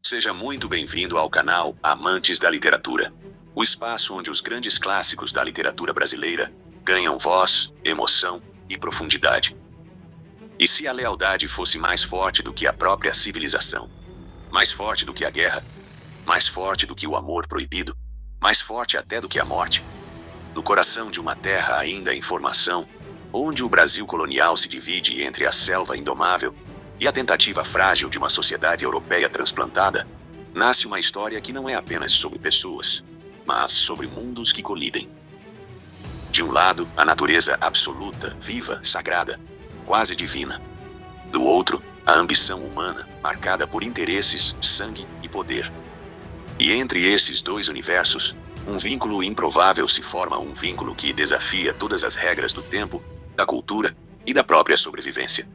Seja muito bem-vindo ao canal Amantes da Literatura, o espaço onde os grandes clássicos da literatura brasileira ganham voz, emoção e profundidade. E se a lealdade fosse mais forte do que a própria civilização, mais forte do que a guerra, mais forte do que o amor proibido, mais forte até do que a morte, no coração de uma terra ainda em formação, onde o Brasil colonial se divide entre a selva indomável e a tentativa frágil de uma sociedade europeia transplantada, nasce uma história que não é apenas sobre pessoas, mas sobre mundos que colidem. De um lado, a natureza absoluta, viva, sagrada, quase divina. Do outro, a ambição humana, marcada por interesses, sangue e poder. E entre esses dois universos, um vínculo improvável se forma, um vínculo que desafia todas as regras do tempo, da cultura e da própria sobrevivência.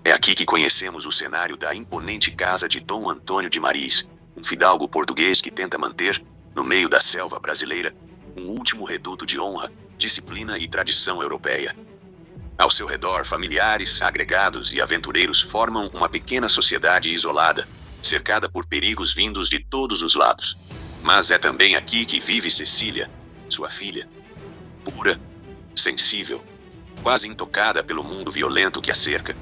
É aqui que conhecemos o cenário da imponente casa de Dom Antônio de Maris, um fidalgo português que tenta manter, no meio da selva brasileira, um último reduto de honra, disciplina e tradição europeia. Ao seu redor, familiares, agregados e aventureiros formam uma pequena sociedade isolada, cercada por perigos vindos de todos os lados. Mas é também aqui que vive Cecília, sua filha. Pura, sensível, quase intocada pelo mundo violento que a cerca.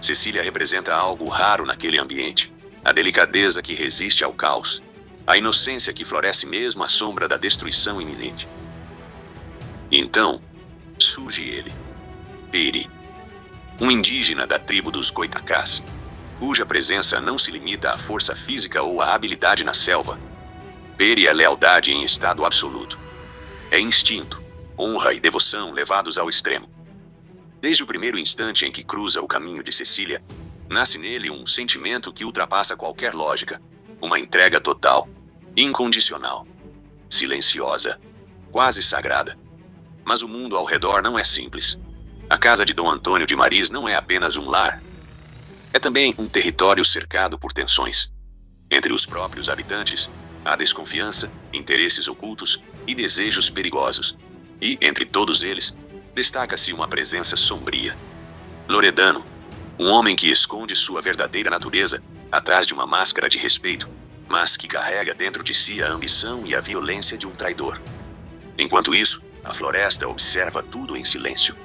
Cecília representa algo raro naquele ambiente, a delicadeza que resiste ao caos, a inocência que floresce mesmo à sombra da destruição iminente. Então, surge ele, Peri, um indígena da tribo dos Goitacás, cuja presença não se limita à força física ou à habilidade na selva. Peri é lealdade em estado absoluto. É instinto, honra e devoção levados ao extremo. Desde o primeiro instante em que cruza o caminho de Cecília, nasce nele um sentimento que ultrapassa qualquer lógica, uma entrega total, incondicional, silenciosa, quase sagrada. Mas o mundo ao redor não é simples. A casa de Dom Antônio de Maris não é apenas um lar. É também um território cercado por tensões. Entre os próprios habitantes, há desconfiança, interesses ocultos e desejos perigosos. E, entre todos eles, destaca-se uma presença sombria. Loredano, um homem que esconde sua verdadeira natureza atrás de uma máscara de respeito, mas que carrega dentro de si a ambição e a violência de um traidor. Enquanto isso, a floresta observa tudo em silêncio.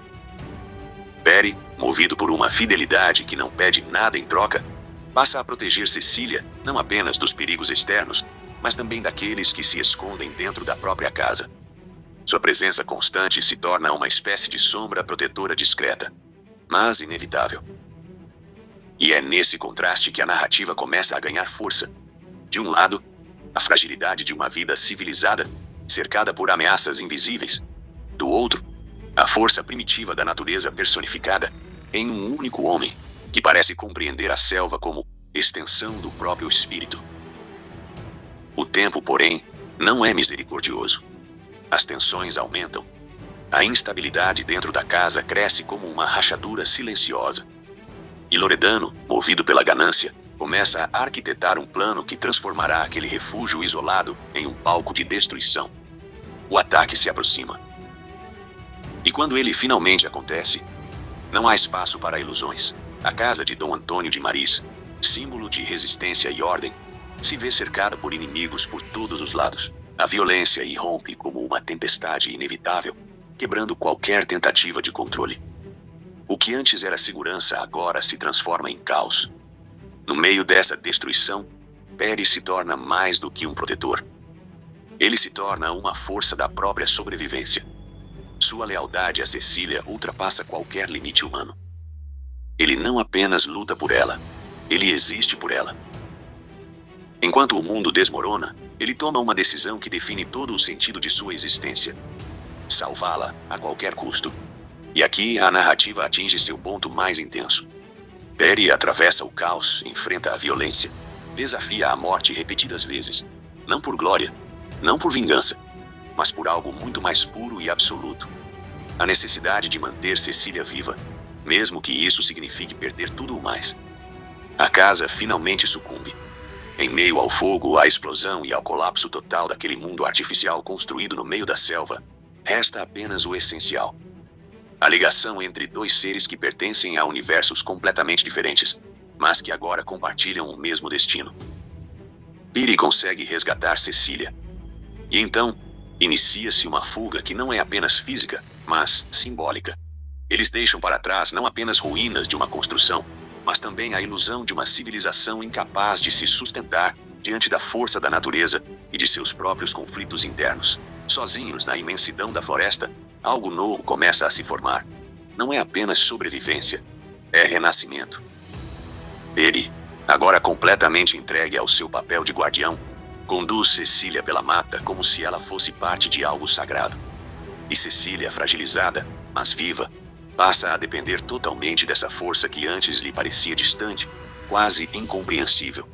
Peri, movido por uma fidelidade que não pede nada em troca, passa a proteger Cecília não apenas dos perigos externos, mas também daqueles que se escondem dentro da própria casa. Sua presença constante se torna uma espécie de sombra protetora discreta, mas inevitável. E é nesse contraste que a narrativa começa a ganhar força. De um lado, a fragilidade de uma vida civilizada, cercada por ameaças invisíveis. Do outro, a força primitiva da natureza personificada em um único homem, que parece compreender a selva como extensão do próprio espírito. O tempo, porém, não é misericordioso. As tensões aumentam. A instabilidade dentro da casa cresce como uma rachadura silenciosa. E Loredano, movido pela ganância, começa a arquitetar um plano que transformará aquele refúgio isolado em um palco de destruição. O ataque se aproxima. E quando ele finalmente acontece, não há espaço para ilusões. A casa de Dom Antônio de Maris, símbolo de resistência e ordem, se vê cercada por inimigos por todos os lados. A violência irrompe como uma tempestade inevitável, quebrando qualquer tentativa de controle. O que antes era segurança agora se transforma em caos. No meio dessa destruição, Peri se torna mais do que um protetor. Ele se torna uma força da própria sobrevivência. Sua lealdade a Cecília ultrapassa qualquer limite humano. Ele não apenas luta por ela, ele existe por ela. Enquanto o mundo desmorona, ele toma uma decisão que define todo o sentido de sua existência: salvá-la a qualquer custo. E aqui a narrativa atinge seu ponto mais intenso. Peri atravessa o caos, enfrenta a violência, desafia a morte repetidas vezes, não por glória, não por vingança, mas por algo muito mais puro e absoluto: a necessidade de manter Cecília viva, mesmo que isso signifique perder tudo o mais. A casa finalmente sucumbe. Em meio ao fogo, à explosão e ao colapso total daquele mundo artificial construído no meio da selva, resta apenas o essencial: a ligação entre dois seres que pertencem a universos completamente diferentes, mas que agora compartilham o mesmo destino. Peri consegue resgatar Cecília. E então, inicia-se uma fuga que não é apenas física, mas simbólica. Eles deixam para trás não apenas ruínas de uma construção, mas também a ilusão de uma civilização incapaz de se sustentar diante da força da natureza e de seus próprios conflitos internos. Sozinhos na imensidão da floresta, algo novo começa a se formar. Não é apenas sobrevivência, é renascimento. Peri, agora completamente entregue ao seu papel de guardião, conduz Cecília pela mata como se ela fosse parte de algo sagrado. E Cecília, fragilizada, mas viva, passa a depender totalmente dessa força que antes lhe parecia distante, quase incompreensível.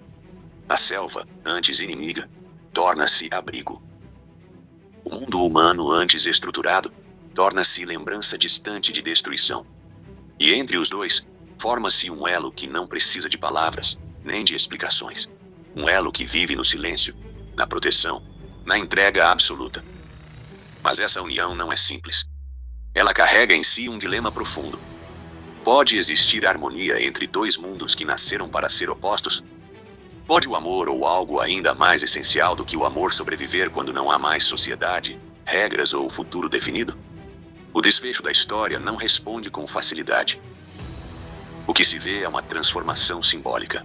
A selva, antes inimiga, torna-se abrigo. O mundo humano, antes estruturado, torna-se lembrança distante de destruição. E entre os dois, forma-se um elo que não precisa de palavras, nem de explicações. Um elo que vive no silêncio, na proteção, na entrega absoluta. Mas essa união não é simples. Ela carrega em si um dilema profundo. Pode existir harmonia entre dois mundos que nasceram para ser opostos? Pode o amor ou algo ainda mais essencial do que o amor sobreviver quando não há mais sociedade, regras ou futuro definido? O desfecho da história não responde com facilidade. O que se vê é uma transformação simbólica.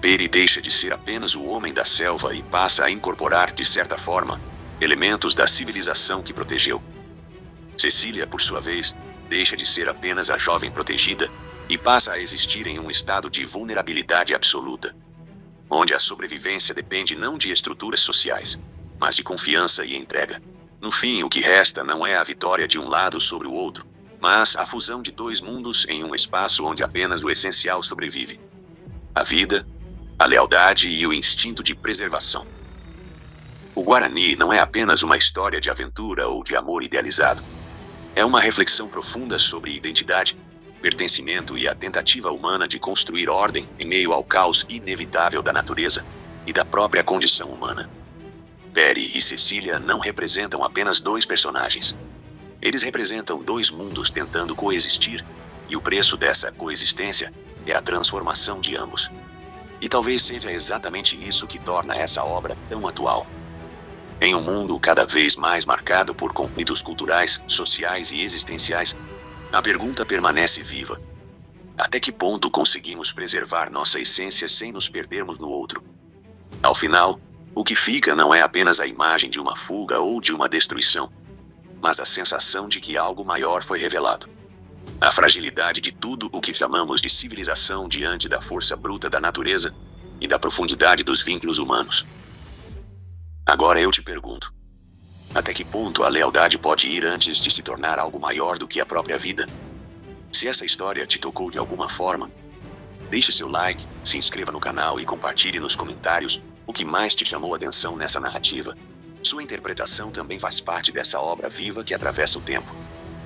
Peri deixa de ser apenas o homem da selva e passa a incorporar, de certa forma, elementos da civilização que protegeu. Cecília, por sua vez, deixa de ser apenas a jovem protegida e passa a existir em um estado de vulnerabilidade absoluta, onde a sobrevivência depende não de estruturas sociais, mas de confiança e entrega. No fim, o que resta não é a vitória de um lado sobre o outro, mas a fusão de dois mundos em um espaço onde apenas o essencial sobrevive: a vida, a lealdade e o instinto de preservação. O Guarani não é apenas uma história de aventura ou de amor idealizado. É uma reflexão profunda sobre identidade, pertencimento e a tentativa humana de construir ordem em meio ao caos inevitável da natureza e da própria condição humana. Peri e Cecília não representam apenas dois personagens. Eles representam dois mundos tentando coexistir, e o preço dessa coexistência é a transformação de ambos. E talvez seja exatamente isso que torna essa obra tão atual. Em um mundo cada vez mais marcado por conflitos culturais, sociais e existenciais, a pergunta permanece viva: até que ponto conseguimos preservar nossa essência sem nos perdermos no outro? Ao final, o que fica não é apenas a imagem de uma fuga ou de uma destruição, mas a sensação de que algo maior foi revelado. A fragilidade de tudo o que chamamos de civilização diante da força bruta da natureza e da profundidade dos vínculos humanos. Agora eu te pergunto: até que ponto a lealdade pode ir antes de se tornar algo maior do que a própria vida? Se essa história te tocou de alguma forma, deixe seu like, se inscreva no canal e compartilhe nos comentários o que mais te chamou a atenção nessa narrativa. Sua interpretação também faz parte dessa obra viva que atravessa o tempo.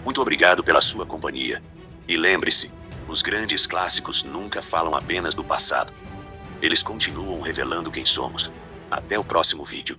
Muito obrigado pela sua companhia. E lembre-se, os grandes clássicos nunca falam apenas do passado. Eles continuam revelando quem somos. Até o próximo vídeo.